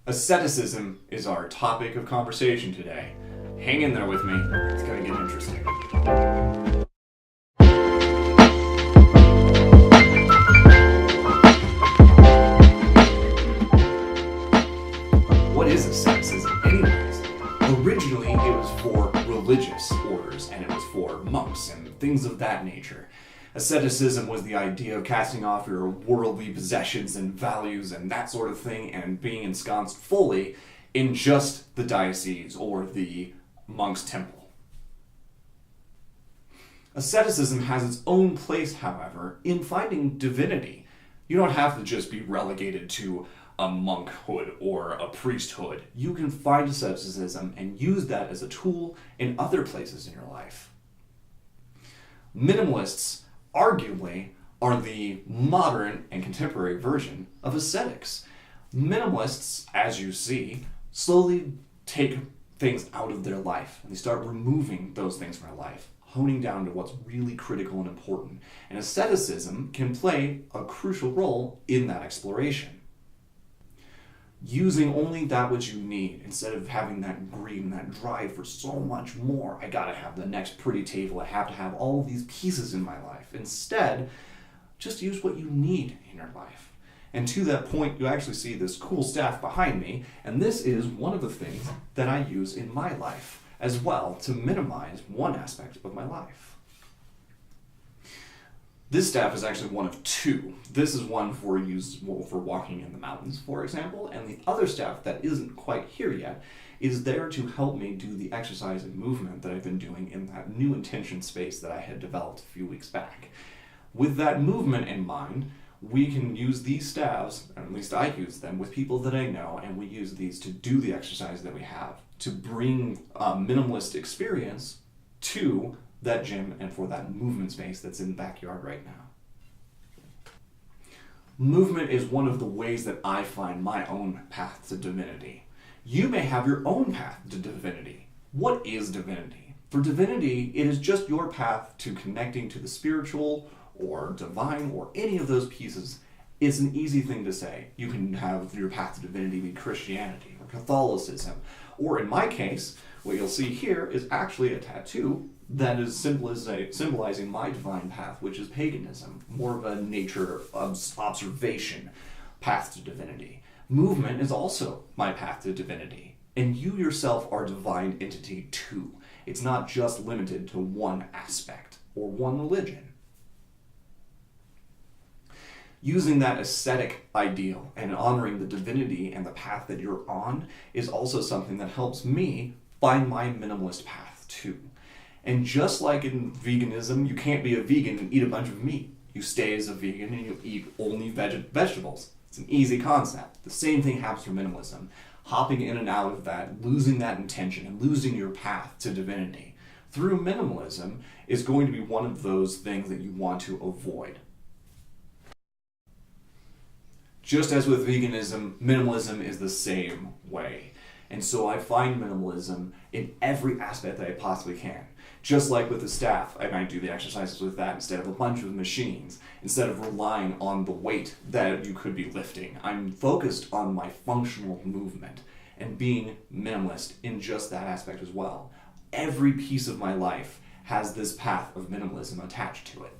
Asceticism is our topic of conversation today. Hang in there with me, it's gonna get interesting. What is asceticism, anyways? Originally, it was for religious orders, and it was for monks and things of that nature. Asceticism was the idea of casting off your worldly possessions and values and that sort of thing and being ensconced fully in just the diocese or the monk's temple. Asceticism has its own place, however, in finding divinity. You don't have to just be relegated to a monkhood or a priesthood. You can find asceticism and use that as a tool in other places in your life. Minimalists arguably are the modern and contemporary version of ascetics. Minimalists, as you see, slowly take things out of their life and they start removing those things from their life, honing down to what's really critical and important. And asceticism can play a crucial role in that exploration. Using only that which you need instead of having that greed and that drive for so much more. I gotta have the next pretty table. I have to have all of these pieces in my life. Instead, just use what you need in your life. And to that point, you actually see this cool staff behind me, and this is one of the things that I use in my life as well to minimize one aspect of my life. This staff is actually one of two. This is one for walking in the mountains, for example, and the other staff that isn't quite here yet is there to help me do the exercise and movement that I've been doing in that new intention space that I had developed a few weeks back. With that movement in mind, we can use these staffs, or at least I use them, with people that I know, and we use these to do the exercise that we have, to bring a minimalist experience to that gym and for that movement space that's in the backyard right now. Movement is one of the ways that I find my own path to divinity. You may have your own path to divinity. What is divinity? For divinity, it is just your path to connecting to the spiritual or divine or any of those pieces. It's an easy thing to say. You can have your path to divinity be Christianity or Catholicism, or in my case, what you'll see here is actually a tattoo that is symbolizing my divine path, which is paganism, more of a nature observation path to divinity. Movement is also my path to divinity, and you yourself are a divine entity too. It's not just limited to one aspect or one religion. Using that ascetic ideal and honoring the divinity and the path that you're on is also something that helps me find my minimalist path too. And just like in veganism, you can't be a vegan and eat a bunch of meat. You stay as a vegan and you eat only vegetables. It's an easy concept. The same thing happens for minimalism. Hopping in and out of that, losing that intention, and losing your path to divinity through minimalism is going to be one of those things that you want to avoid. Just as with veganism, minimalism is the same way. And so I find minimalism in every aspect that I possibly can. Just like with the staff, I might do the exercises with that instead of a bunch of machines, instead of relying on the weight that you could be lifting. I'm focused on my functional movement and being minimalist in just that aspect as well. Every piece of my life has this path of minimalism attached to it.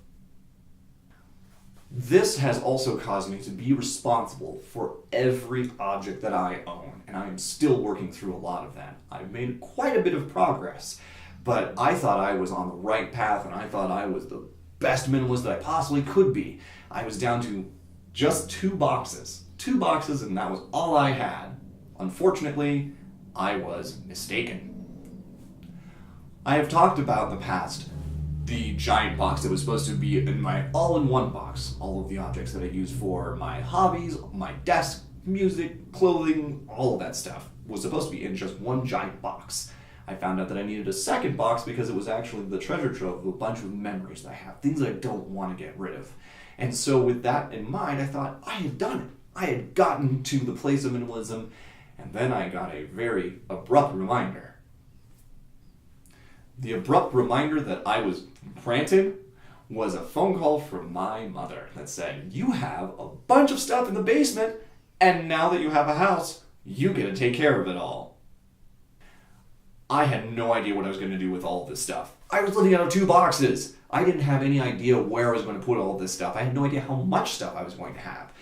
This has also caused me to be responsible for every object that I own, and I am still working through a lot of that. I've made quite a bit of progress, but I thought I was on the right path, and I thought I was the best minimalist that I possibly could be. I was down to just two boxes, and that was all I had. Unfortunately, I was mistaken. I have talked about in the past the giant box that was supposed to be in my all-in-one box. All of the objects that I use for my hobbies, my desk, music, clothing, all of that stuff was supposed to be in just one giant box. I found out that I needed a second box because it was actually the treasure trove of a bunch of memories that I have, things that I don't want to get rid of. And so with that in mind, I thought I had done it. I had gotten to the place of minimalism, and then I got a very abrupt reminder. The abrupt reminder that I was granted was a phone call from my mother that said, "You have a bunch of stuff in the basement, and now that you have a house, You get to take care of it all. I had no idea what I was going to do with all of this stuff. I was living out of 2 boxes. I didn't have any idea where I was going to put all of this stuff. I had no idea how much stuff I was going to have.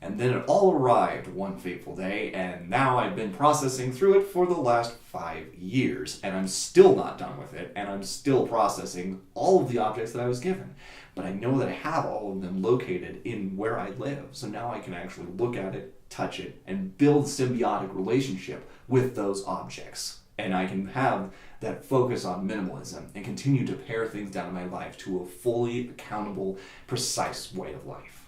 And then it all arrived one fateful day, and now I've been processing through it for the last 5 years, and I'm still not done with it, and I'm still processing all of the objects that I was given. But I know that I have all of them located in where I live, so now I can actually look at it, touch it, and build a symbiotic relationship with those objects. And I can have that focus on minimalism and continue to pare things down in my life to a fully accountable, precise way of life.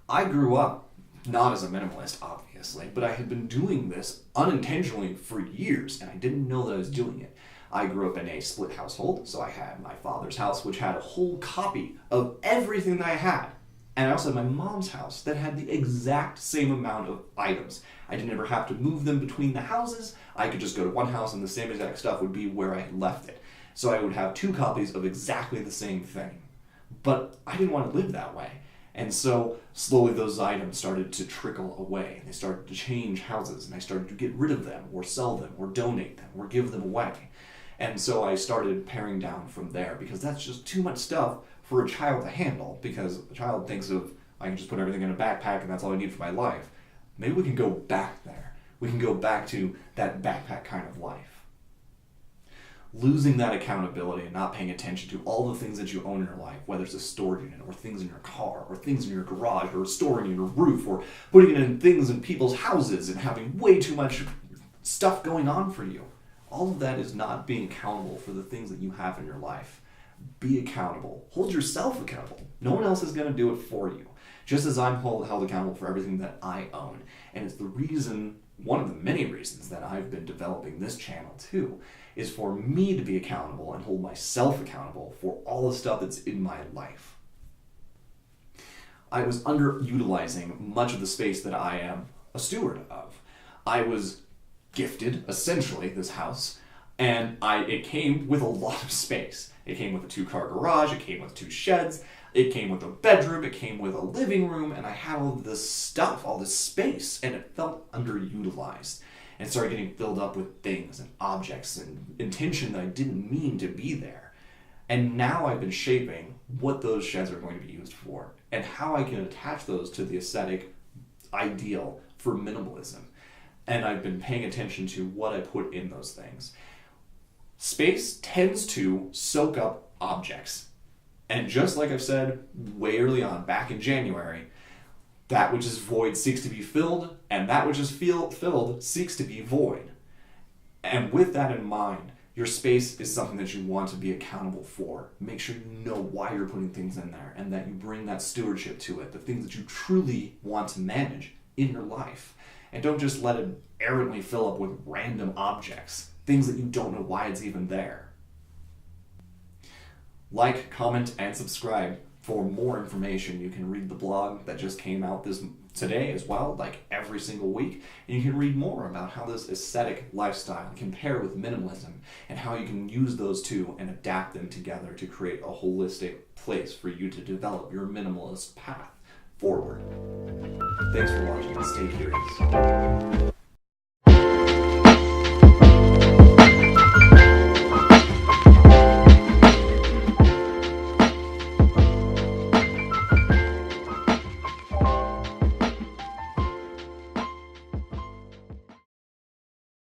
I grew up not as a minimalist, obviously, but I had been doing this unintentionally for years, and I didn't know that I was doing it. I grew up in a split household, so I had my father's house, which had a whole copy of everything that I had. And I also had my mom's house that had the exact same amount of items. I didn't ever have to move them between the houses. I could just go to one house and the same exact stuff would be where I had left it. So I would have 2 copies of exactly the same thing. But I didn't want to live that way. And so slowly those items started to trickle away. They started to change houses, and I started to get rid of them or sell them or donate them or give them away. And so I started paring down from there, because that's just too much stuff for a child to handle, because a child thinks of, I can just put everything in a backpack and that's all I need for my life. Maybe we can go back there. We can go back to that backpack kind of life. Losing that accountability and not paying attention to all the things that you own in your life, whether it's a storage unit or things in your car or things in your garage or storing in your roof or putting it in things in people's houses and having way too much stuff going on for you. All of that is not being accountable for the things that you have in your life. Be accountable. Hold yourself accountable. No one else is going to do it for you. Just as I'm held accountable for everything that I own. And it's the reason, one of the many reasons that I've been developing this channel too, is for me to be accountable and hold myself accountable for all the stuff that's in my life. I was underutilizing much of the space that I am a steward of. I was gifted, essentially, this house, and it came with a lot of space. It came with a 2-car garage, it came with 2 sheds, it came with a bedroom, it came with a living room, and I had all this stuff, all this space, and it felt underutilized. And started getting filled up with things and objects and intention that I didn't mean to be there. And now I've been shaping what those sheds are going to be used for and how I can attach those to the aesthetic ideal for minimalism. And I've been paying attention to what I put in those things. Space tends to soak up objects. And just like I've said way early on, back in January, that which is void seeks to be filled, and that which is filled seeks to be void. And with that in mind, your space is something that you want to be accountable for. Make sure you know why you're putting things in there, and that you bring that stewardship to it, the things that you truly want to manage in your life. And don't just let it errantly fill up with random objects, things that you don't know why it's even there. Like, comment, and subscribe for more information. You can read the blog that just came out today as well, like every single week. And you can read more about how this aesthetic lifestyle can pair with minimalism and how you can use those two and adapt them together to create a holistic place for you to develop your minimalist path forward. Thanks for watching and stay curious.